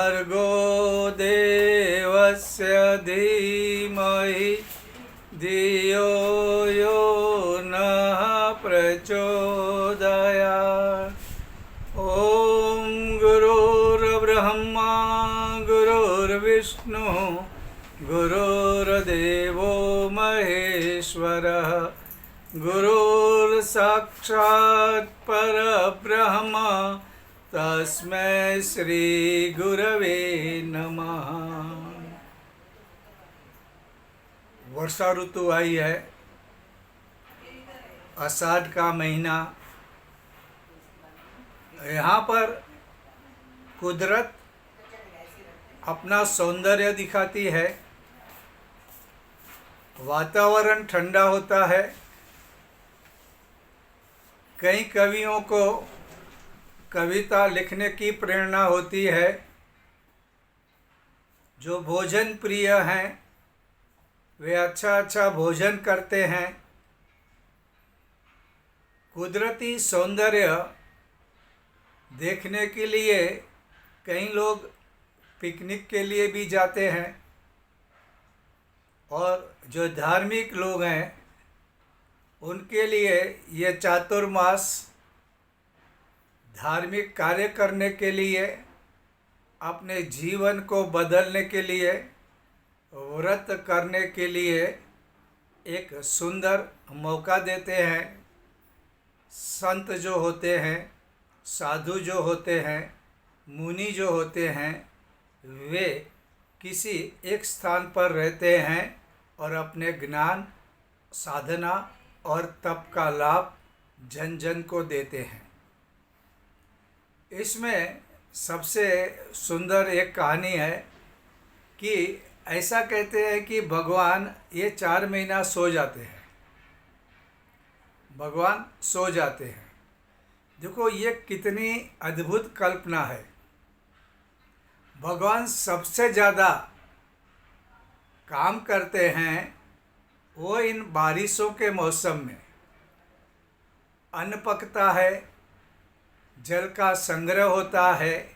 भर्गो देवस्य धीमहि धियो यो नः प्रचोदयात्। ॐ गुरुर्ब्रह्मा गुरुर्विष्णु गुरुर्देवो महेश्वरः गुरुर्साक्षात् परब्रह्म तस्मै श्री गुरवे नमः। वर्षा ऋतु आई है, आषाढ़ का महीना। यहाँ पर कुदरत अपना सौंदर्य दिखाती है, वातावरण ठंडा होता है। कई कवियों को कविता लिखने की प्रेरणा होती है। जो भोजन प्रिय हैं वे अच्छा अच्छा भोजन करते हैं। कुदरती सौंदर्य देखने के लिए कई लोग पिकनिक के लिए भी जाते हैं, और जो धार्मिक लोग हैं उनके लिए ये चातुर्मास धार्मिक कार्य करने के लिए, अपने जीवन को बदलने के लिए, व्रत करने के लिए एक सुंदर मौका देते हैं। संत जो होते हैं, साधु जो होते हैं, मुनि जो होते हैं, वे किसी एक स्थान पर रहते हैं और अपने ज्ञान, साधना और तप का लाभ जन जन को देते हैं। इसमें सबसे सुंदर एक कहानी है कि ऐसा कहते हैं कि भगवान ये 4 महीना सो जाते हैं। भगवान सो जाते हैं। देखो ये कितनी अद्भुत कल्पना है। भगवान सबसे ज़्यादा काम करते हैं वो इन बारिशों के मौसम में। अन्न पकता है, जल का संग्रह होता है,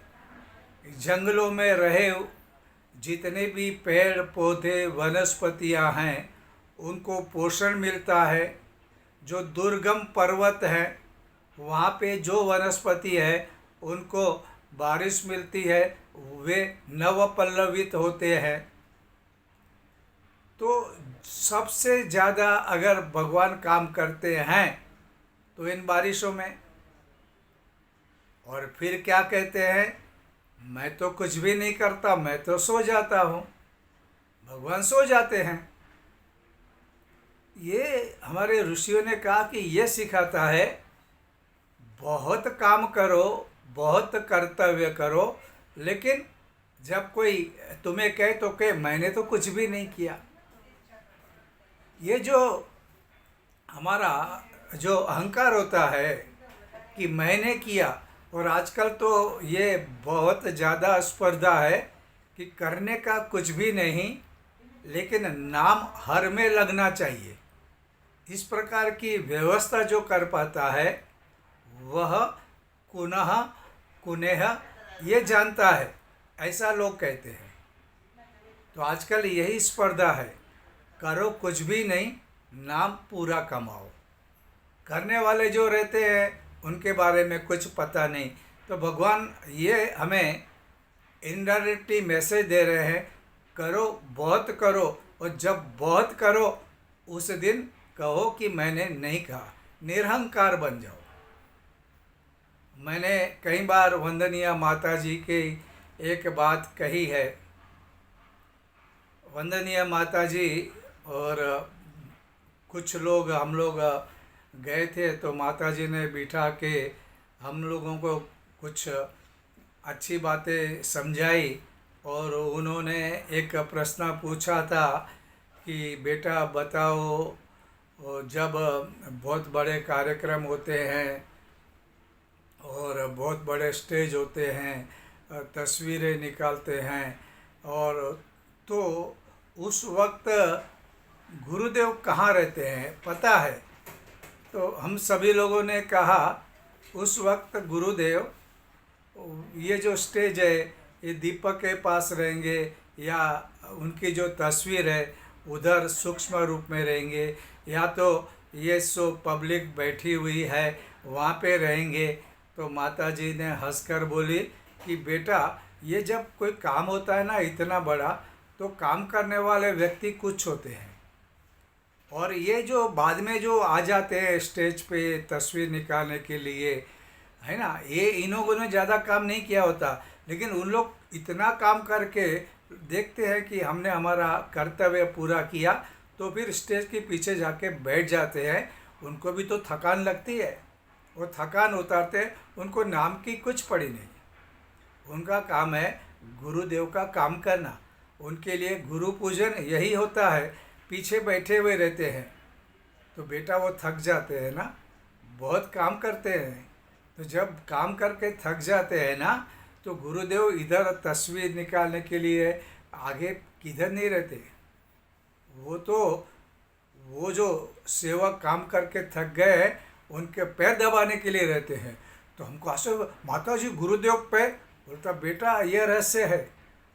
जंगलों में रहे जितने भी पेड़ पौधे वनस्पतियां हैं उनको पोषण मिलता है। जो दुर्गम पर्वत है वहाँ पे जो वनस्पति है उनको बारिश मिलती है, वे नवपल्लवित होते हैं। तो सबसे ज़्यादा अगर भगवान काम करते हैं तो इन बारिशों में। और फिर क्या कहते हैं, मैं तो कुछ भी नहीं करता, मैं तो सो जाता हूँ। भगवान सो जाते हैं। ये हमारे ऋषियों ने कहा कि ये सिखाता है बहुत काम करो, बहुत कर्तव्य करो, लेकिन जब कोई तुम्हें कहे तो कहे मैंने तो कुछ भी नहीं किया। ये जो हमारा जो अहंकार होता है कि मैंने किया, और आजकल तो ये बहुत ज़्यादा स्पर्धा है कि करने का कुछ भी नहीं, लेकिन नाम हर में लगना चाहिए। इस प्रकार की व्यवस्था जो कर पाता है वह कुनः कुनेह ये जानता है, ऐसा लोग कहते हैं। तो आजकल यही स्पर्धा है, करो कुछ भी नहीं, नाम पूरा कमाओ। करने वाले जो रहते हैं उनके बारे में कुछ पता नहीं। तो भगवान ये हमें इनडायरेक्टली मैसेज दे रहे हैं, करो, बहुत करो, और जब बहुत करो उस दिन कहो कि मैंने नहीं कहा, निरहंकार बन जाओ। मैंने कई बार वंदनीय माता जी की एक बात कही है। वंदनीय माता जी और कुछ लोग, हम लोग गए थे तो माता जी ने बिठा के हम लोगों को कुछ अच्छी बातें समझाई, और उन्होंने एक प्रश्न पूछा था कि बेटा बताओ, जब बहुत बड़े कार्यक्रम होते हैं और बहुत बड़े स्टेज होते हैं, तस्वीरें निकालते हैं, और तो उस वक्त गुरुदेव कहाँ रहते हैं पता है? तो हम सभी लोगों ने कहा उस वक्त गुरुदेव ये जो स्टेज है ये दीपक के पास रहेंगे या उनकी जो तस्वीर है उधर सूक्ष्म रूप में रहेंगे, या तो ये सो पब्लिक बैठी हुई है वहाँ पे रहेंगे। तो माता जी ने हंसकर बोली कि बेटा, ये जब कोई काम होता है ना इतना बड़ा, तो काम करने वाले व्यक्ति कुछ होते हैं, और ये जो बाद में जो आ जाते हैं स्टेज पे तस्वीर निकालने के लिए, है ना, ये इन लोगों ने ज़्यादा काम नहीं किया होता, लेकिन उन लोग इतना काम करके देखते हैं कि हमने हमारा कर्तव्य पूरा किया, तो फिर स्टेज के पीछे जाके बैठ जाते हैं। उनको भी तो थकान लगती है, वो थकान उतारते हैं, उनको नाम की कुछ पड़ी नहीं। उनका काम है गुरुदेव का काम करना, उनके लिए गुरु पूजन यही होता है, पीछे बैठे हुए रहते हैं। तो बेटा वो थक जाते हैं ना, बहुत काम करते हैं, तो जब काम करके थक जाते हैं ना, तो गुरुदेव इधर तस्वीर निकालने के लिए आगे किधर नहीं रहते। वो जो सेवक काम करके थक गए हैं, उनके पैर दबाने के लिए रहते हैं। तो हमको आश्चर्य, माता जी गुरुदेव पैर, बोलता बेटा ये रहस्य है।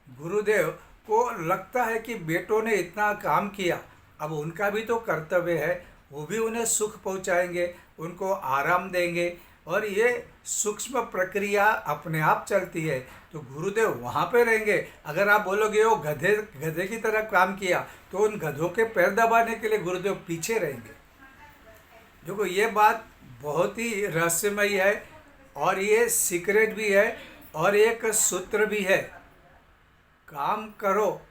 गुरुदेव को लगता है कि बेटों ने इतना काम किया, अब उनका भी तो कर्तव्य है, वो भी उन्हें सुख पहुंचाएंगे, उनको आराम देंगे, और ये सूक्ष्म प्रक्रिया अपने आप चलती है। तो गुरुदेव वहाँ पे रहेंगे। अगर आप बोलोगे वो गधे गधे की तरह काम किया, तो उन गधों के पैर दबाने के लिए गुरुदेव पीछे रहेंगे। देखो ये बात बहुत ही रहस्यमयी है, और ये सीक्रेट भी है, और एक सूत्र भी है। काम करो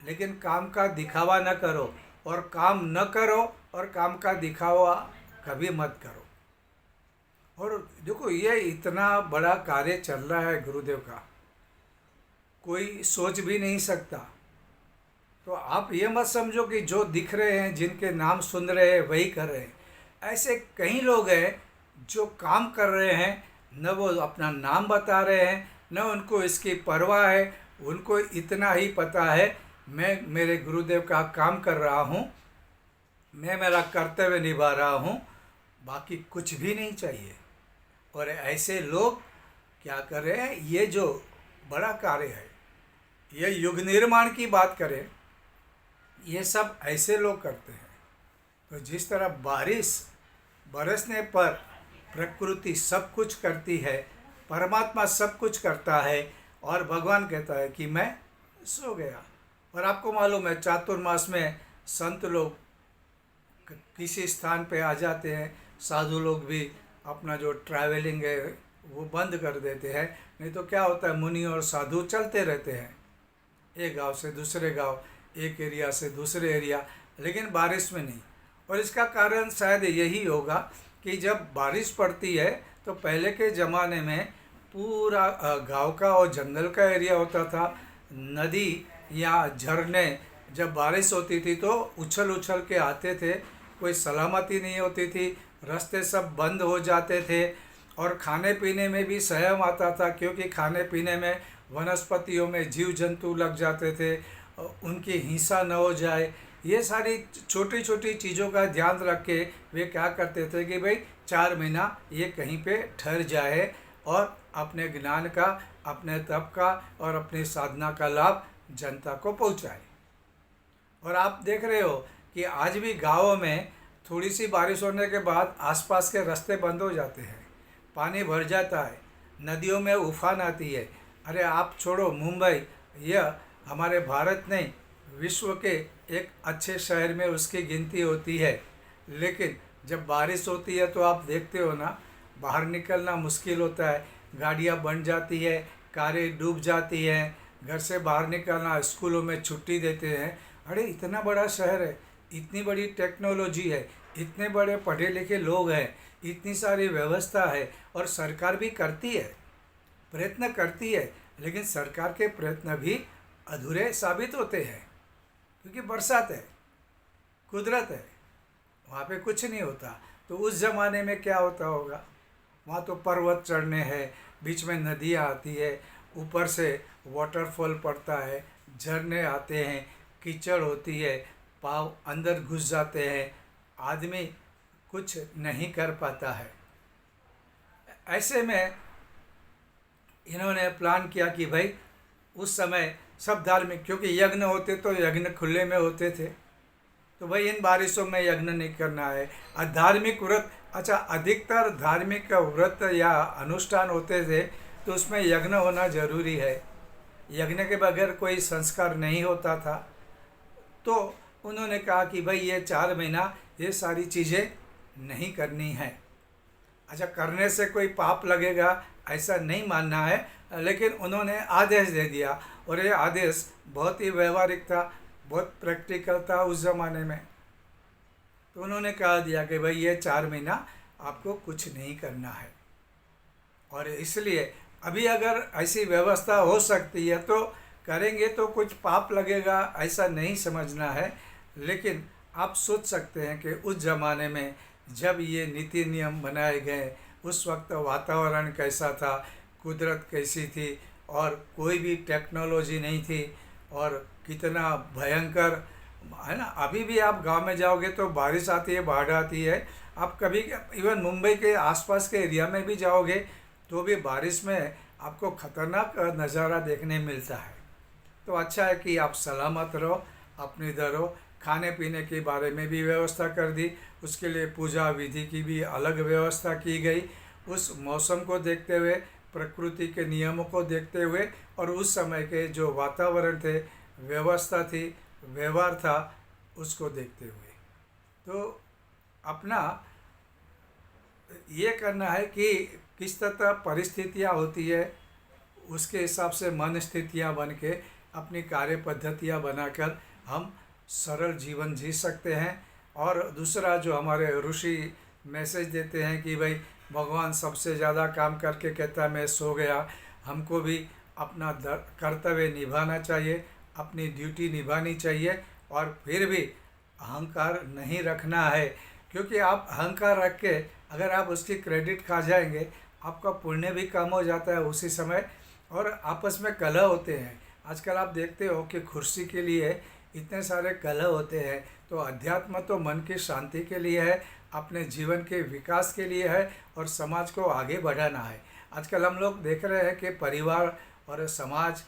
लेकिन काम का दिखावा न करो, और काम न करो और काम का दिखावा कभी मत करो। और देखो ये इतना बड़ा कार्य चल रहा है गुरुदेव का, कोई सोच भी नहीं सकता। तो आप ये मत समझो कि जो दिख रहे हैं, जिनके नाम सुन रहे हैं, वही कर रहे हैं। ऐसे कई लोग हैं जो काम कर रहे हैं, न वो अपना नाम बता रहे हैं, न उनको इसकी परवाह है। उनको इतना ही पता है, मैं मेरे गुरुदेव का काम कर रहा हूँ, मैं मेरा कर्तव्य निभा रहा हूँ, बाकी कुछ भी नहीं चाहिए। और ऐसे लोग क्या कर रहे हैं, ये जो बड़ा कार्य है, ये युग निर्माण की बात करें, ये सब ऐसे लोग करते हैं। तो जिस तरह बारिश बरसने पर प्रकृति सब कुछ करती है, परमात्मा सब कुछ करता है, और भगवान कहता है कि मैं सो गया। और आपको मालूम है चातुर्मास में संत लोग किसी स्थान पे आ जाते हैं, साधु लोग भी अपना जो ट्रैवलिंग है वो बंद कर देते हैं। नहीं तो क्या होता है, मुनि और साधु चलते रहते हैं, एक गांव से दूसरे गांव, एक एरिया से दूसरे एरिया, लेकिन बारिश में नहीं। और इसका कारण शायद यही होगा कि जब बारिश पड़ती है तो पहले के ज़माने में पूरा गांव का और जंगल का एरिया होता था। नदी या झरने जब बारिश होती थी तो उछल उछल के आते थे, कोई सलामती नहीं होती थी, रास्ते सब बंद हो जाते थे, और खाने पीने में भी सहम आता था, क्योंकि खाने पीने में वनस्पतियों में जीव जंतु लग जाते थे, उनकी हिंसा न हो जाए। ये सारी छोटी छोटी चीज़ों का ध्यान रख के वे क्या करते थे कि भाई 4 महीना ये कहीं पे ठहर जाए, और अपने ज्ञान का, अपने तप का और अपनी साधना का लाभ जनता को पहुंचाए। और आप देख रहे हो कि आज भी गाँवों में थोड़ी सी बारिश होने के बाद आसपास के रास्ते बंद हो जाते हैं, पानी भर जाता है, नदियों में उफान आती है। अरे आप छोड़ो मुंबई, यह हमारे भारत नहीं, विश्व के एक अच्छे शहर में उसकी गिनती होती है, लेकिन जब बारिश होती है तो आप देखते हो ना, बाहर निकलना मुश्किल होता है, गाड़ियाँ बन जाती है, कारें डूब जाती हैं, घर से बाहर निकलना, स्कूलों में छुट्टी देते हैं। अरे इतना बड़ा शहर है, इतनी बड़ी टेक्नोलॉजी है, इतने बड़े पढ़े लिखे लोग हैं, इतनी सारी व्यवस्था है, और सरकार भी करती है, प्रयत्न करती है, लेकिन सरकार के प्रयत्न भी अधूरे साबित होते हैं, क्योंकि बरसात है, कुदरत है, वहाँ पे कुछ नहीं होता। तो उस ज़माने में क्या होता होगा, वहाँ तो पर्वत चढ़ने हैं, बीच में नदियाँ आती है, ऊपर से वाटरफॉल पड़ता है, झरने आते हैं, कीचड़ होती है, पाँव अंदर घुस जाते हैं, आदमी कुछ नहीं कर पाता है। ऐसे में इन्होंने प्लान किया कि भाई उस समय सब धार्मिक, क्योंकि यज्ञ होते तो यज्ञ खुले में होते थे, तो भाई इन बारिशों में यज्ञ नहीं करना है। धार्मिक व्रत, अच्छा, अधिकतर धार्मिक व्रत या अनुष्ठान होते थे तो उसमें यज्ञ होना जरूरी है। यज्ञ के बगैर कोई संस्कार नहीं होता था। तो उन्होंने कहा कि भाई ये 4 महीना ये सारी चीज़ें नहीं करनी है। अच्छा, करने से कोई पाप लगेगा ऐसा नहीं मानना है, लेकिन उन्होंने आदेश दे दिया, और ये आदेश बहुत ही व्यवहारिक था, बहुत प्रैक्टिकल था उस ज़माने में। तो उन्होंने कहा दिया कि भाई ये 4 महीना आपको कुछ नहीं करना है। और इसलिए अभी अगर ऐसी व्यवस्था हो सकती है तो करेंगे, तो कुछ पाप लगेगा ऐसा नहीं समझना है। लेकिन आप सोच सकते हैं कि उस ज़माने में जब ये नीति नियम बनाए गए, उस वक्त वातावरण कैसा था, कुदरत कैसी थी, और कोई भी टेक्नोलॉजी नहीं थी, और कितना भयंकर है ना। अभी भी आप गांव में जाओगे तो बारिश आती है, बाढ़ आती है। आप कभी इवन मुंबई के आसपास के एरिया में भी जाओगे तो भी बारिश में आपको खतरनाक नज़ारा देखने मिलता है। तो अच्छा है कि आप सलामत रहो, अपने इधर रहो। खाने पीने के बारे में भी व्यवस्था कर दी, उसके लिए पूजा विधि की भी अलग व्यवस्था की गई, उस मौसम को देखते हुए, प्रकृति के नियमों को देखते हुए, और उस समय के जो वातावरण थे, व्यवस्था थी, व्यवहार था, उसको देखते हुए। तो अपना ये करना है कि किस तरह परिस्थितियाँ होती है उसके हिसाब से मन स्थितियाँ बन के अपनी कार्य पद्धतियाँ बनाकर हम सरल जीवन जी सकते हैं। और दूसरा जो हमारे ऋषि मैसेज देते हैं कि भाई भगवान सबसे ज़्यादा काम करके कहता है मैं सो गया। हमको भी अपना कर्तव्य निभाना चाहिए, अपनी ड्यूटी निभानी चाहिए, और फिर भी अहंकार नहीं रखना है। क्योंकि आप अहंकार रख के अगर आप उसकी क्रेडिट खा जाएंगे, आपका पुण्य भी कम हो जाता है उसी समय, और आपस में कलह होते हैं। आजकल आप देखते हो कि कुर्सी के लिए इतने सारे कलह होते हैं। तो अध्यात्म तो मन की शांति के लिए है, अपने जीवन के विकास के लिए है, और समाज को आगे बढ़ाना है। आजकल हम लोग देख रहे हैं कि परिवार और समाज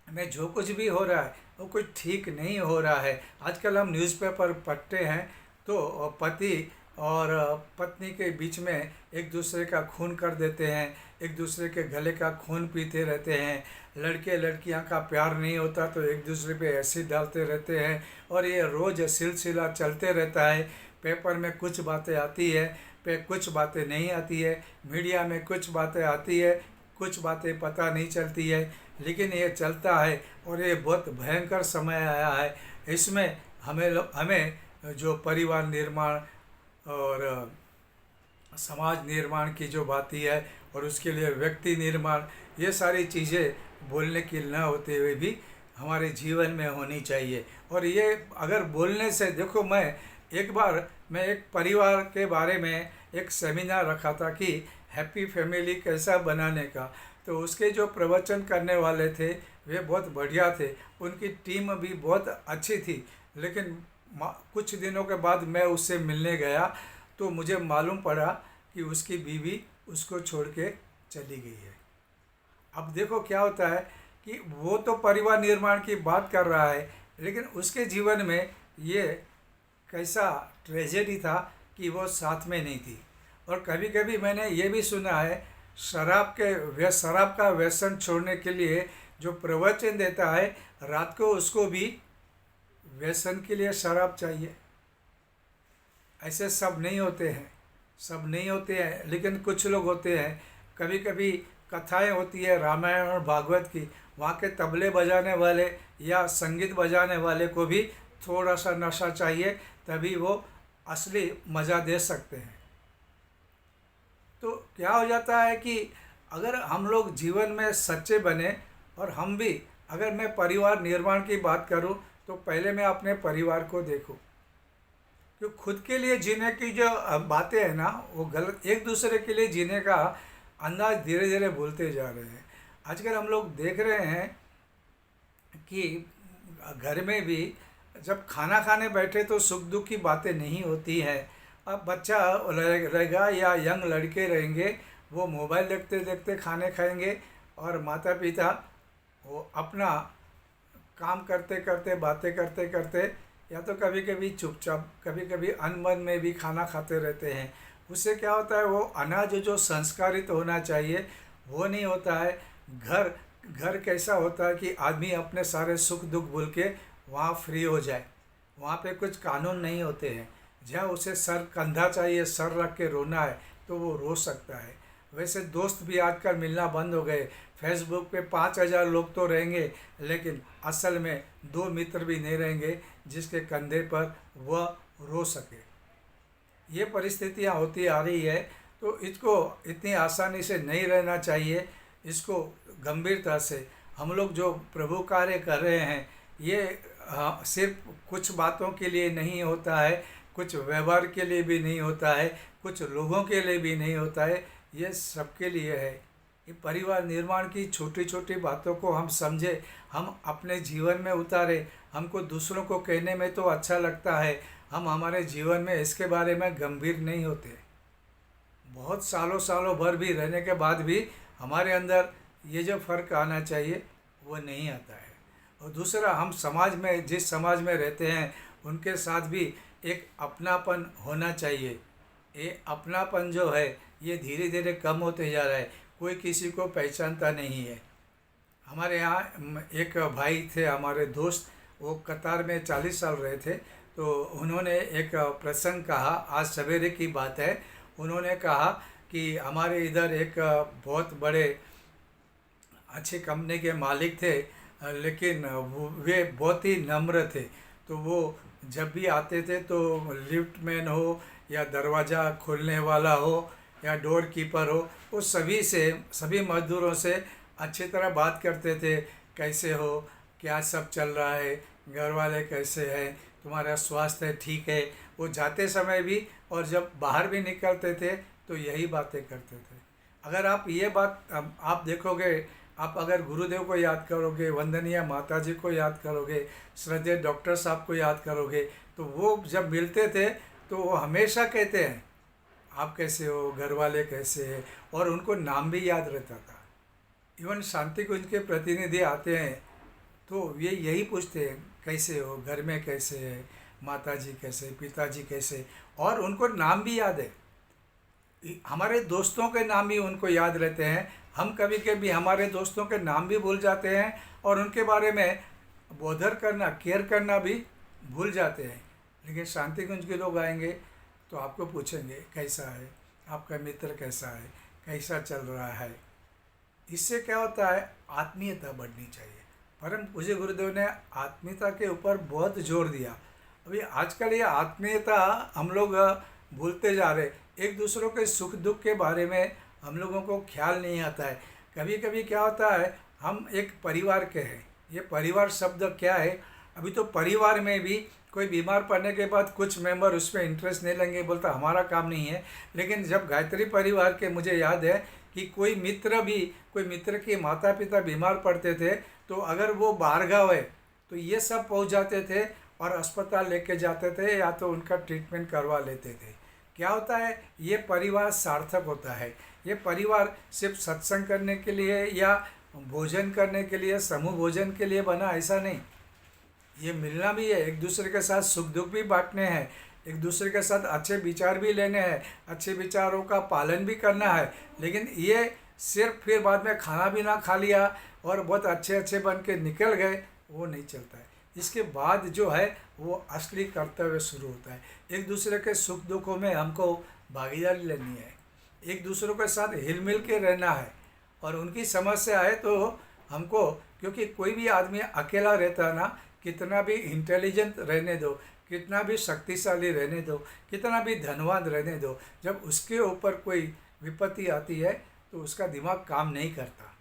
में जो कुछ भी हो रहा है वो कुछ ठीक नहीं हो रहा है। आजकल हम न्यूज़पेपर पढ़ते हैं तो पति और पत्नी के बीच में एक दूसरे का खून कर देते हैं, एक दूसरे के गले का खून पीते रहते हैं। लड़के लड़कियां का प्यार नहीं होता तो एक दूसरे पे एसिड डालते रहते हैं, और ये रोज़ सिलसिला चलते रहता है। पेपर में कुछ बातें आती है, पे कुछ बातें नहीं आती है, मीडिया में कुछ बातें आती है, कुछ बातें पता नहीं चलती है, लेकिन ये चलता है। और ये बहुत भयंकर समय आया है। इसमें हमें जो परिवार निर्माण और समाज निर्माण की जो बात है, और उसके लिए व्यक्ति निर्माण, ये सारी चीज़ें बोलने की न होते हुए भी हमारे जीवन में होनी चाहिए। और ये अगर बोलने से, देखो मैं एक परिवार के बारे में एक सेमिनार रखा था कि हैप्पी फैमिली कैसा बनाने का। तो उसके जो प्रवचन करने वाले थे वे बहुत बढ़िया थे, उनकी टीम भी बहुत अच्छी थी। लेकिन कुछ दिनों के बाद मैं उससे मिलने गया तो मुझे मालूम पड़ा कि उसकी बीवी उसको छोड़ के चली गई है। अब देखो क्या होता है कि वो तो परिवार निर्माण की बात कर रहा है, लेकिन उसके जीवन में ये कैसा ट्रेजेडी था कि वो साथ में नहीं थी। और कभी कभी मैंने ये भी सुना है, शराब का व्यसन छोड़ने के लिए जो प्रवचन देता है, रात को उसको भी व्यसन के लिए शराब चाहिए। ऐसे सब नहीं होते हैं, लेकिन कुछ लोग होते हैं। कभी कभी कथाएं होती है रामायण और भागवत की, वहाँ के तबले बजाने वाले या संगीत बजाने वाले को भी थोड़ा सा नशा चाहिए, तभी वो असली मज़ा दे सकते हैं। तो क्या हो जाता है कि अगर हम लोग जीवन में सच्चे बने, और हम भी, अगर मैं परिवार निर्माण की बात करूं तो पहले मैं अपने परिवार को देखूं। कि खुद के लिए जीने की जो बातें हैं ना, वो गलत, एक दूसरे के लिए जीने का अंदाज धीरे धीरे भूलते जा रहे हैं। आजकल हम लोग देख रहे हैं कि घर में भी जब खाना खाने बैठे तो सुख दुख की बातें नहीं होती हैं। अब बच्चा रहेगा या यंग लड़के रहेंगे, वो मोबाइल देखते देखते खाने खाएंगे, और माता पिता वो अपना काम करते करते, बातें करते करते, या तो कभी कभी चुपचाप, कभी कभी अनबन में भी खाना खाते रहते हैं। उससे क्या होता है, वो अनाज जो संस्कारित होना चाहिए वो नहीं होता है। घर घर कैसा होता है कि आदमी अपने सारे सुख दुख भूल के वहाँ फ्री हो जाए। वहाँ पे कुछ कानून नहीं होते हैं। जहाँ उसे सर कंधा चाहिए, सर रख के रोना है तो वो रो सकता है। वैसे दोस्त भी आजकल मिलना बंद हो गए। फेसबुक पे 5,000 लोग तो रहेंगे, लेकिन असल में 2 मित्र भी नहीं रहेंगे जिसके कंधे पर वह रो सके। ये परिस्थितियाँ होती आ रही है, तो इसको इतनी आसानी से नहीं रहना चाहिए। इसको गंभीरता से हम लोग जो प्रभु कार्य कर रहे हैं, ये सिर्फ कुछ बातों के लिए नहीं होता है, कुछ व्यवहार के लिए भी नहीं होता है, कुछ लोगों के लिए भी नहीं होता है, ये सबके लिए है। ये परिवार निर्माण की छोटी छोटी बातों को हम समझे, हम अपने जीवन में उतारे। हमको दूसरों को कहने में तो अच्छा लगता है, हम हमारे जीवन में इसके बारे में गंभीर नहीं होते। बहुत सालों सालों भर भी रहने के बाद भी हमारे अंदर ये जो फ़र्क आना चाहिए वो नहीं आता है। और दूसरा, हम समाज में, जिस समाज में रहते हैं उनके साथ भी एक अपनापन होना चाहिए। ये अपनापन जो है ये धीरे धीरे कम होते जा रहा है। कोई किसी को पहचानता नहीं है। हमारे यहाँ एक भाई थे, हमारे दोस्त, वो कतार में 40 साल रहे थे। तो उन्होंने एक प्रसंग कहा, आज सवेरे की बात है। उन्होंने कहा कि हमारे इधर एक बहुत बड़े अच्छे कंपनी के मालिक थे, लेकिन वे बहुत ही नम्र थे। तो वो जब भी आते थे तो लिफ्ट मैन हो या दरवाज़ा खोलने वाला हो या डोर कीपर हो, वो सभी मजदूरों से अच्छी तरह बात करते थे। कैसे हो, क्या सब चल रहा है, घर वाले कैसे हैं, तुम्हारा स्वास्थ्य ठीक है। वो जाते समय भी और जब बाहर भी निकलते थे तो यही बातें करते थे। अगर आप ये बात आप देखोगे, आप अगर गुरुदेव को याद करोगे, वंदनीय माता जी को याद करोगे, श्रद्धेय डॉक्टर साहब को याद करोगे, तो वो जब मिलते थे तो वो हमेशा कहते हैं आप कैसे हो, घर वाले कैसे हैं, और उनको नाम भी याद रहता था। इवन शांति कुंज के प्रतिनिधि आते हैं तो ये यही पूछते हैं कैसे हो, घर में कैसे है, माता जी कैसे, पिताजी कैसे, और उनको नाम भी याद है। हमारे दोस्तों के नाम भी उनको याद रहते हैं। हम कभी कभी हमारे दोस्तों के नाम भी भूल जाते हैं और उनके बारे में बोधर करना, केयर करना भी भूल जाते हैं। लेकिन शांति कुंज के लोग आएंगे तो आपको पूछेंगे कैसा है, आपका मित्र कैसा है, कैसा चल रहा है। इससे क्या होता है, आत्मीयता बढ़नी चाहिए। परम पूज्य गुरुदेव ने आत्मीयता के ऊपर बहुत जोर दिया। अभी आजकल ये आत्मीयता हम लोग भूलते जा रहे। एक दूसरों के सुख दुख के बारे में हम लोगों को ख्याल नहीं आता है। कभी कभी क्या होता है, हम एक परिवार के हैं। ये परिवार शब्द क्या है, अभी तो परिवार में भी कोई बीमार पड़ने के बाद कुछ मेंबर उसमें इंटरेस्ट नहीं लेंगे, बोलता हमारा काम नहीं है। लेकिन जब गायत्री परिवार के, मुझे याद है कि कोई मित्र के माता पिता बीमार पड़ते थे तो अगर वो बाहरगाँव है तो ये सब पहुंच जाते थे और अस्पताल लेके जाते थे या तो उनका ट्रीटमेंट करवा लेते थे। क्या होता है, ये परिवार सार्थक होता है। ये परिवार सिर्फ सत्संग करने के लिए या भोजन करने के लिए, समूह भोजन के लिए बना, ऐसा नहीं। ये मिलना भी है, एक दूसरे के साथ सुख दुख भी बांटने हैं, एक दूसरे के साथ अच्छे विचार भी लेने हैं, अच्छे विचारों का पालन भी करना है। लेकिन ये सिर्फ फिर बाद में खाना भी ना खा लिया और बहुत अच्छे अच्छे बन के निकल गए, वो नहीं चलता है। इसके बाद जो है वो असली कर्तव्य शुरू होता है। एक दूसरे के सुख दुखों में हमको भागीदारी लेनी है, एक दूसरों के साथ हिल मिल के रहना है। और उनकी समस्या है तो हमको, क्योंकि कोई भी आदमी अकेला रहता है ना, कितना भी इंटेलिजेंट रहने दो, कितना भी शक्तिशाली रहने दो, कितना भी धनवान रहने दो, जब उसके ऊपर कोई विपत्ति आती है तो उसका दिमाग काम नहीं करता,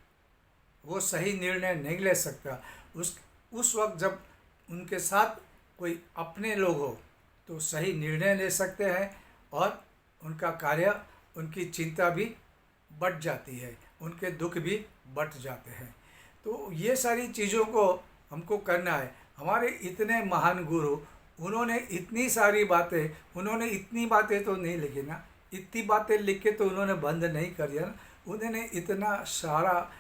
वो सही निर्णय नहीं ले सकता। उस वक्त जब उनके साथ कोई अपने लोग हो तो सही निर्णय ले सकते हैं और उनका कार्य, उनकी चिंता भी बढ़ जाती है, उनके दुख भी बढ़ जाते हैं। तो ये सारी चीज़ों को हमको करना है। हमारे इतने महान गुरु, उन्होंने इतनी सारी बातें, उन्होंने इतनी बातें तो नहीं लिखी ना, इतनी बातें लिख के तो उन्होंने बंद नहीं करी है ना। उन्होंने इतना सारा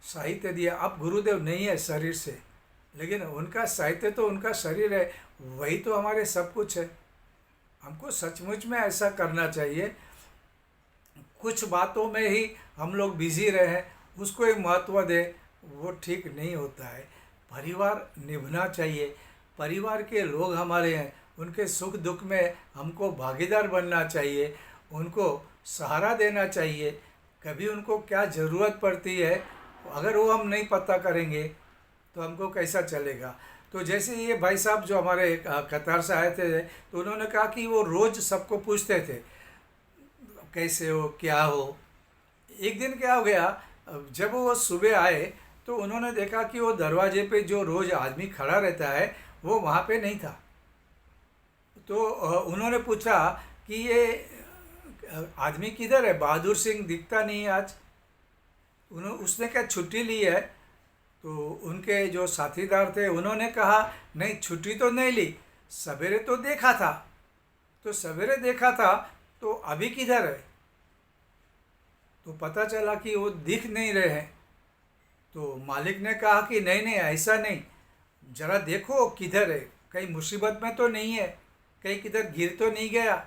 साहित्य दिया। अब गुरुदेव नहीं है शरीर से, लेकिन उनका साहित्य तो उनका शरीर है, वही तो हमारे सब कुछ है। हमको सचमुच में ऐसा करना चाहिए। कुछ बातों में ही हम लोग बिजी रहे, उसको ही महत्व दे, वो ठीक नहीं होता है। परिवार निभना चाहिए। परिवार के लोग हमारे हैं, उनके सुख दुख में हमको भागीदार बनना चाहिए, उनको सहारा देना चाहिए। कभी उनको क्या ज़रूरत पड़ती है, अगर वो हम नहीं पता करेंगे तो हमको कैसा चलेगा। तो जैसे ये भाई साहब जो हमारे कतार से आए थे, तो उन्होंने कहा कि वो रोज़ सबको पूछते थे कैसे हो, क्या हो। एक दिन क्या हो गया, जब वो सुबह आए तो उन्होंने देखा कि वो दरवाजे पे जो रोज़ आदमी खड़ा रहता है वो वहाँ पे नहीं था। तो उन्होंने पूछा कि ये आदमी किधर है, बहादुर सिंह दिखता नहीं है आज। उसने क्या छुट्टी ली है? तो उनके जो साथीदार थे उन्होंने कहा नहीं, छुट्टी तो नहीं ली, सवेरे तो देखा था। तो सवेरे देखा था तो अभी किधर है? तो पता चला कि वो दिख नहीं रहे हैं। तो मालिक ने कहा कि नहीं नहीं, ऐसा नहीं, ज़रा देखो किधर है, कहीं मुसीबत में तो नहीं है, कहीं किधर गिर तो नहीं गया,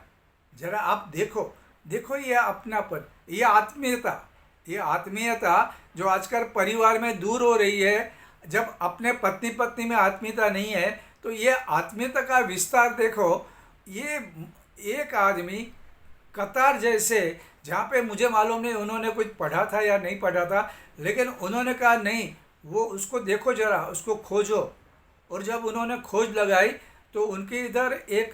ज़रा आप देखो। देखो ये अपनापन, ये आत्मीयता, ये आत्मीयता जो आजकल परिवार में दूर हो रही है। जब अपने पत्नी पत्नी में आत्मीयता नहीं है तो ये आत्मीयता का विस्तार देखो। ये एक आदमी कतार जैसे, जहाँ पे मुझे मालूम नहीं उन्होंने कुछ पढ़ा था या नहीं पढ़ा था, लेकिन उन्होंने कहा नहीं, वो उसको देखो ज़रा, उसको खोजो। और जब उन्होंने खोज लगाई तो उनके इधर एक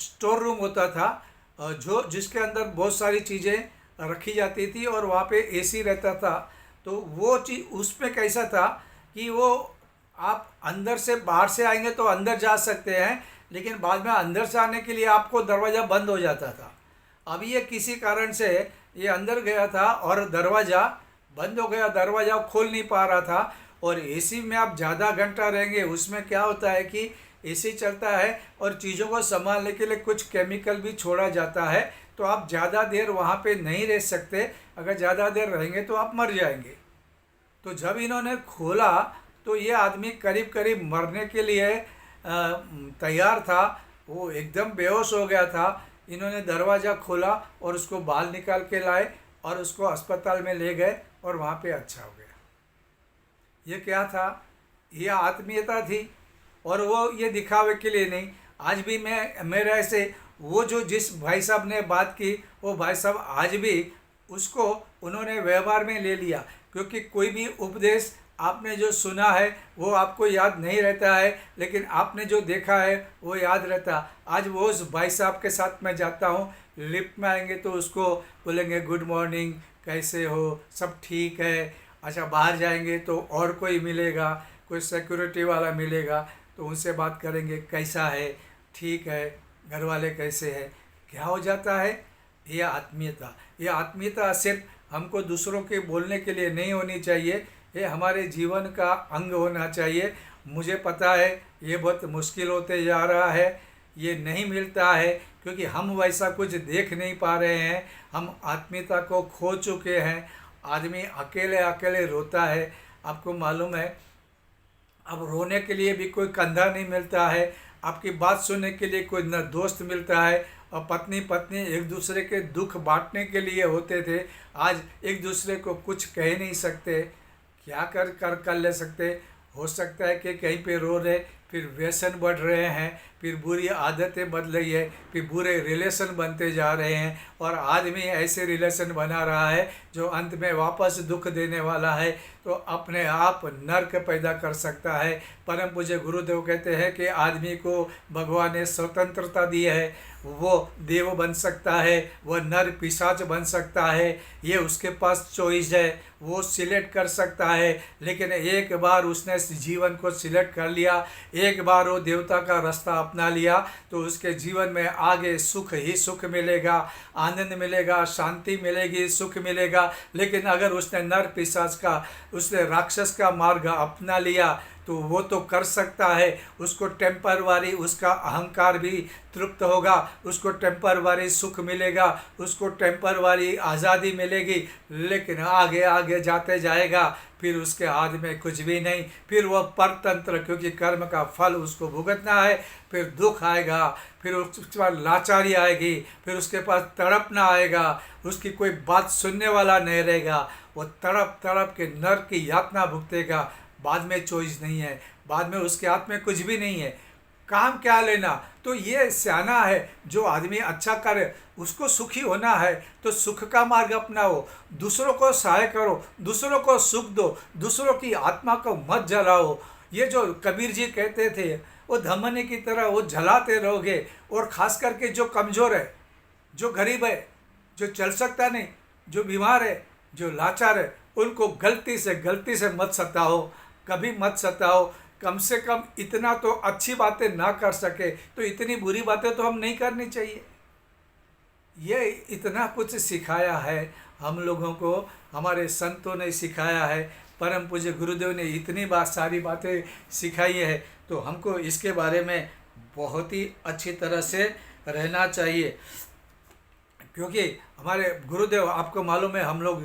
स्टोर रूम होता था, जो जिसके अंदर बहुत सारी चीज़ें रखी जाती थी और वहाँ पे एसी रहता था। तो वो चीज़ उसमें कैसा था कि वो आप अंदर से, बाहर से आएंगे तो अंदर जा सकते हैं, लेकिन बाद में अंदर से आने के लिए आपको दरवाज़ा बंद हो जाता था। अब ये किसी कारण से ये अंदर गया था और दरवाज़ा बंद हो गया, दरवाज़ा खोल नहीं पा रहा था। और एसी में आप ज़्यादा घंटा रहेंगे, उसमें क्या होता है कि एसी चलता है और चीज़ों को संभालने के लिए कुछ केमिकल भी छोड़ा जाता है, तो आप ज़्यादा देर वहाँ पे नहीं रह सकते। अगर ज़्यादा देर रहेंगे तो आप मर जाएंगे। तो जब इन्होंने खोला तो ये आदमी करीब करीब मरने के लिए तैयार था, वो एकदम बेहोश हो गया था। इन्होंने दरवाज़ा खोला और उसको बाहर निकाल के लाए और उसको अस्पताल में ले गए और वहाँ पे अच्छा हो गया। ये क्या था? ये आत्मीयता थी। और वो ये दिखावे के लिए नहीं। आज भी मेरा ऐसे, वो जो जिस भाई साहब ने बात की, वो भाई साहब आज भी उसको उन्होंने व्यवहार में ले लिया। क्योंकि कोई भी उपदेश आपने जो सुना है वो आपको याद नहीं रहता है, लेकिन आपने जो देखा है वो याद रहता। आज वो उस भाई साहब के साथ मैं जाता हूँ, लिफ्ट में आएंगे तो उसको बोलेंगे गुड मॉर्निंग, कैसे हो, सब ठीक है। अच्छा, बाहर जाएंगे तो और कोई मिलेगा, कोई सिक्योरिटी वाला मिलेगा, तो उनसे बात करेंगे कैसा है, ठीक है, घर वाले कैसे हैं। क्या हो जाता है? ये आत्मीयता। ये आत्मीयता सिर्फ हमको दूसरों के बोलने के लिए नहीं होनी चाहिए, ये हमारे जीवन का अंग होना चाहिए। मुझे पता है ये बहुत मुश्किल होते जा रहा है, ये नहीं मिलता है, क्योंकि हम वैसा कुछ देख नहीं पा रहे हैं। हम आत्मीयता को खो चुके हैं। आदमी अकेले अकेले रोता है। आपको मालूम है, अब रोने के लिए भी कोई कंधा नहीं मिलता है, आपकी बात सुनने के लिए कोई न दोस्त मिलता है। और पत्नी पत्नी एक दूसरे के दुख बांटने के लिए होते थे, आज एक दूसरे को कुछ कह नहीं सकते। क्या कर ले सकते? हो सकता है कि कहीं पे रो रहे, फिर व्यसन बढ़ रहे हैं, फिर बुरी आदतें बदल रही है, फिर बुरे रिलेशन बनते जा रहे हैं, और आदमी ऐसे रिलेशन बना रहा है जो अंत में वापस दुख देने वाला है, तो अपने आप नर्क पैदा कर सकता है। परम पूज्य गुरुदेव कहते हैं कि आदमी को भगवान ने स्वतंत्रता दी है, वो देव बन सकता है, वह नर पिशाच बन सकता है, ये उसके पास चॉइस है, वो सिलेक्ट कर सकता है। लेकिन एक बार उसने जीवन को सिलेक्ट कर लिया, एक बार वो देवता का रास्ता अपना लिया, तो उसके जीवन में आगे सुख ही सुख मिलेगा, आनंद मिलेगा, शांति मिलेगी, सुख मिलेगा। लेकिन अगर उसने नर पिशाच का, उसने राक्षस का मार्ग अपना लिया, तो वो तो कर सकता है, उसको टेम्परवारी उसका अहंकार भी तृप्त होगा, उसको टेम्परवारी सुख मिलेगा, उसको टेम्परवारी आज़ादी मिलेगी, लेकिन आगे आगे जाते जाएगा फिर उसके हाथ में कुछ भी नहीं, फिर वह परतंत्र, क्योंकि कर्म का फल उसको भुगतना है, फिर दुख आएगा, फिर उसके बाद लाचारी आएगी, फिर उसके पास तड़पना आएगा, उसकी कोई बात सुनने वाला नहीं रहेगा, वो तड़प तड़प के नरक की यातना भुगतेगा। बाद में चॉइस नहीं है, बाद में उसके हाथ में कुछ भी नहीं है, काम क्या लेना। तो ये सियाना है, जो आदमी अच्छा करे, उसको सुखी होना है तो सुख का मार्ग अपनाओ, दूसरों को सहाय करो, दूसरों को सुख दो, दूसरों की आत्मा को मत जलाओ। ये जो कबीर जी कहते थे, वो धमनी की तरह वो जलाते रहोगे। और ख़ास करके जो कमज़ोर है, जो गरीब है, जो चल सकता नहीं, जो बीमार है, जो लाचार है, उनको गलती से मत सताओ, कभी मत सताओ। कम से कम इतना तो अच्छी बातें ना कर सके तो इतनी बुरी बातें तो हम नहीं करनी चाहिए। ये इतना कुछ सिखाया है हम लोगों को, हमारे संतों ने सिखाया है, परम पूज्य गुरुदेव ने इतनी बात सारी बातें सिखाई है, तो हमको इसके बारे में बहुत ही अच्छी तरह से रहना चाहिए। क्योंकि हमारे गुरुदेव, आपको मालूम है, हम लोग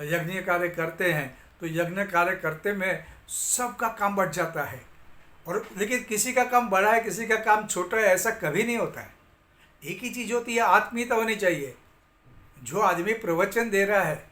यज्ञ कार्य करते हैं, तो यज्ञ कार्य करते में सबका काम बढ़ जाता है, और लेकिन किसी का काम बड़ा है, किसी का काम छोटा है, ऐसा कभी नहीं होता है। एक ही चीज़ होती है, आत्मीयता होनी चाहिए। जो आदमी प्रवचन दे रहा है,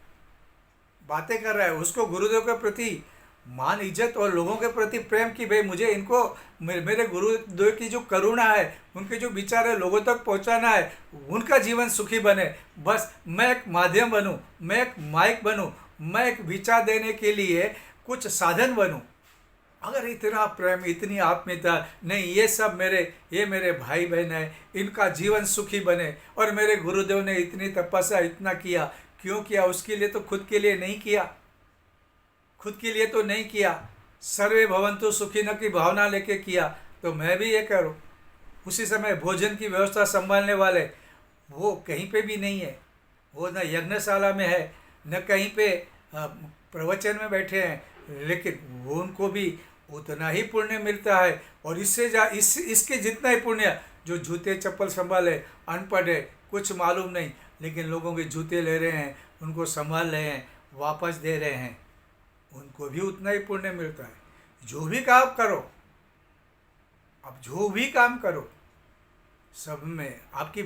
बातें कर रहा है, उसको गुरुदेव के प्रति मान इज्जत और लोगों के प्रति प्रेम की, भाई मुझे इनको मेरे गुरुदेव की जो करुणा है, उनके जो विचार है लोगों तक पहुंचाना है, उनका जीवन सुखी बने। बस मैं एक माध्यम बनूं, मैं एक माइक बनूं, मैं एक विचार देने के लिए कुछ साधन बनूं। अगर इतना प्रेम, इतनी आत्मीयता नहीं, ये मेरे भाई बहन है, इनका जीवन सुखी बने, और मेरे गुरुदेव ने इतनी तपस्या इतना किया, क्यों किया? उसके लिए तो खुद के लिए नहीं किया, खुद के लिए तो नहीं किया, सर्वे भवन्तु सुखिनः की भावना लेके किया। तो मैं भी ये करूँ। उसी समय भोजन की व्यवस्था संभालने वाले वो कहीं पे भी नहीं है, वो न यज्ञशाला में है, न कहीं पे प्रवचन में बैठे हैं, लेकिन वो उनको भी उतना ही पुण्य मिलता है। और इसके जितना ही पुण्य जो जूते चप्पल संभाले, अनपढ़ है, कुछ मालूम नहीं, लेकिन लोगों के जूते ले रहे हैं, उनको संभाल रहे हैं, वापस दे रहे हैं, उनको भी उतना ही पुण्य मिलता है। जो भी काम करो, अब जो भी काम करो, सब में आपकी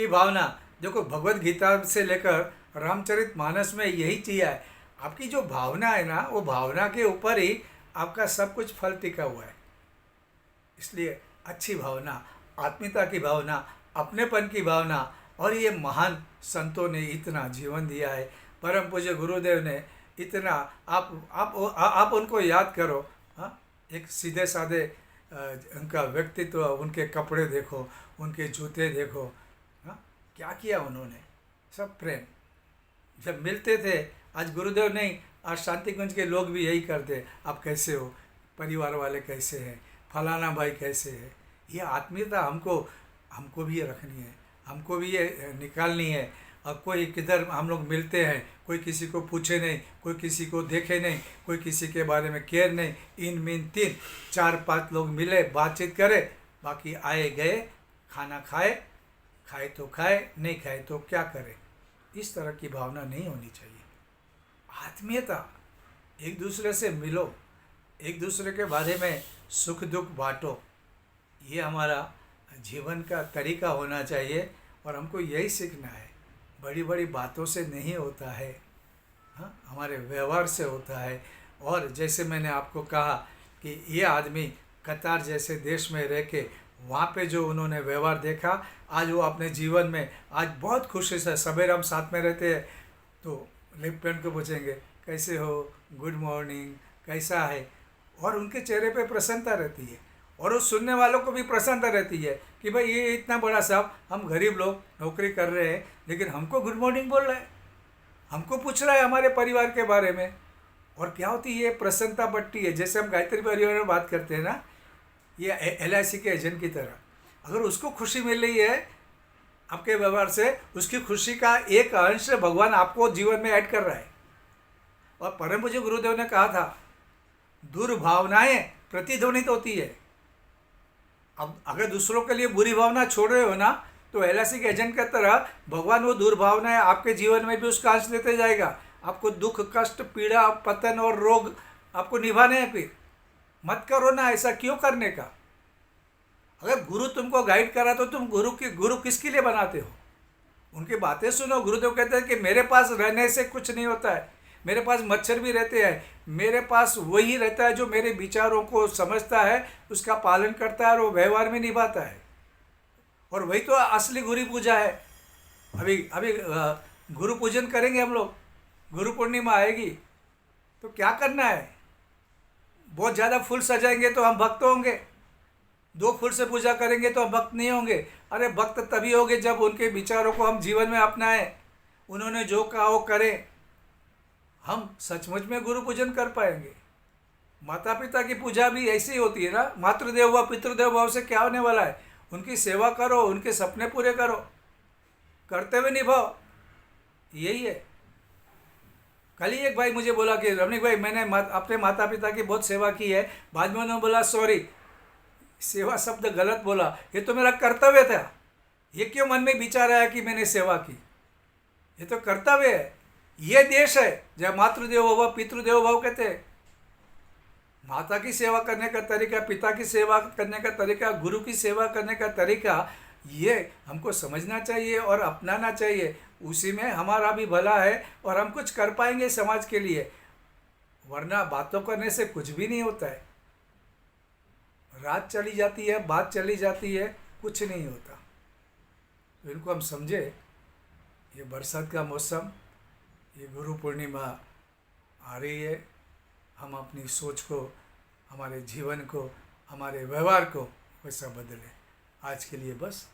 भावना देखो, भगवत गीता से लेकर रामचरितमानस में यही चीज़ है। आपकी जो भावना है ना, वो भावना के ऊपर ही आपका सब कुछ फल टिका हुआ है। इसलिए अच्छी भावना, आत्मीयता की भावना, अपनेपन की भावना, और ये महान संतों ने इतना जीवन दिया है, परम पूज्य गुरुदेव ने इतना, आप उनको याद करो। हाँ, एक सीधे साधे उनका व्यक्तित्व, उनके कपड़े देखो, उनके जूते देखो, हाँ, क्या किया उन्होंने, सब प्रेम। जब मिलते थे, आज गुरुदेव नहीं, आज शांतिकुंज के लोग भी यही करते, आप कैसे हो, परिवार वाले कैसे हैं, फलाना भाई कैसे है। ये आत्मीयता हमको भी ये रखनी है, हमको भी ये निकालनी है। और कोई किधर हम लोग मिलते हैं, कोई किसी को पूछे नहीं, कोई किसी को देखे नहीं, कोई किसी के बारे में केयर नहीं, इन मीन 4-5 लोग मिले, बातचीत करे, बाकी आए गए, खाना खाए तो खाए, नहीं खाए तो क्या करे। इस तरह की भावना नहीं होनी चाहिए। आत्मीयता, एक दूसरे से मिलो, एक दूसरे के बारे में सुख दुख बांटो, ये हमारा जीवन का तरीका होना चाहिए। और हमको यही सीखना है, बड़ी बड़ी बातों से नहीं होता है, हाँ, हमारे व्यवहार से होता है। और जैसे मैंने आपको कहा कि ये आदमी कतार जैसे देश में रह के वहाँ पे जो उन्होंने व्यवहार देखा, आज वो अपने जीवन में आज बहुत खुशी से, सवेरे हम साथ में रहते हैं तो लेफ्टिनेंट को पूछेंगे कैसे हो, गुड मॉर्निंग, कैसा है, और उनके चेहरे पे प्रसन्नता रहती है, और उस सुनने वालों को भी प्रसन्नता रहती है कि भाई ये इतना बड़ा साहब, हम गरीब लोग नौकरी कर रहे हैं, लेकिन हमको गुड मॉर्निंग बोल रहा है, हमको पूछ रहा है हमारे परिवार के बारे में। और क्या होती है, ये प्रसन्नता बढ़ती है। जैसे हम गायत्री परिवार में बात करते हैं ना, ये LIC के एजेंट की तरह, अगर उसको खुशी मिल रही है आपके व्यवहार से, उसकी खुशी का एक अंश भगवान आपको जीवन में ऐड कर रहा है। और परम पूज्य गुरुदेव ने कहा था दुर्भावनाएं प्रतिध्वनित होती है। अब अगर दूसरों के लिए बुरी भावना छोड़ रहे हो ना, तो एलआईसी के एजेंट की तरह भगवान वो दुर्भावनाएं आपके जीवन में भी उसका अंश देते जाएगा। आपको दुख, कष्ट, पीड़ा, पतन और रोग आपको निभाने हैं। फिर मत करो ना ऐसा, क्यों करने का। अगर गुरु तुमको गाइड करा तो तुम गुरु किसके लिए बनाते हो? उनकी बातें सुनो। गुरुदेव कहते हैं कि मेरे पास रहने से कुछ नहीं होता है, मेरे पास मच्छर भी रहते हैं, मेरे पास वही रहता है जो मेरे विचारों को समझता है, उसका पालन करता है और वो व्यवहार में निभाता है। और वही तो असली गुरु पूजा है। अभी अभी गुरु पूजन करेंगे हम लोग, गुरु पूर्णिमा आएगी, तो क्या करना है? बहुत ज़्यादा फूल सजाएंगे तो हम भक्त होंगे, 2 फूल से पूजा करेंगे तो हम भक्त नहीं होंगे। अरे भक्त तभी होंगे जब उनके विचारों को हम जीवन में अपनाएं, उन्होंने जो कहा वो करें, हम सचमुच में गुरु पूजन कर पाएंगे। माता पिता की पूजा भी ऐसी ही होती है ना। मातृदेव व पितृदेव भाव से क्या होने वाला है? उनकी सेवा करो, उनके सपने पूरे करो, कर्तव्य निभाओ, यही है। कल ही एक भाई मुझे बोला कि रमणीक भाई मैंने अपने माता पिता की बहुत सेवा की है। बाद में उन्होंने बोला सॉरी, सेवा शब्द गलत बोला, ये तो मेरा कर्तव्य था। ये क्यों मन में विचार आया कि मैंने सेवा की? ये तो कर्तव्य है। ये देश है जहाँ मातृदेवो भव पितृदेवो भव कहते हैं। माता की सेवा करने का तरीका, पिता की सेवा करने का तरीका, गुरु की सेवा करने का तरीका, ये हमको समझना चाहिए और अपनाना चाहिए। उसी में हमारा भी भला है और हम कुछ कर पाएंगे समाज के लिए। वरना बातों करने से कुछ भी नहीं होता है। रात चली जाती है, बात चली जाती है, कुछ नहीं होता। तो इनको हम समझे। ये बरसात का मौसम, ये गुरु पूर्णिमा आ रही है। हम अपनी सोच को, हमारे जीवन को, हमारे व्यवहार को वैसा बदलें। आज के लिए बस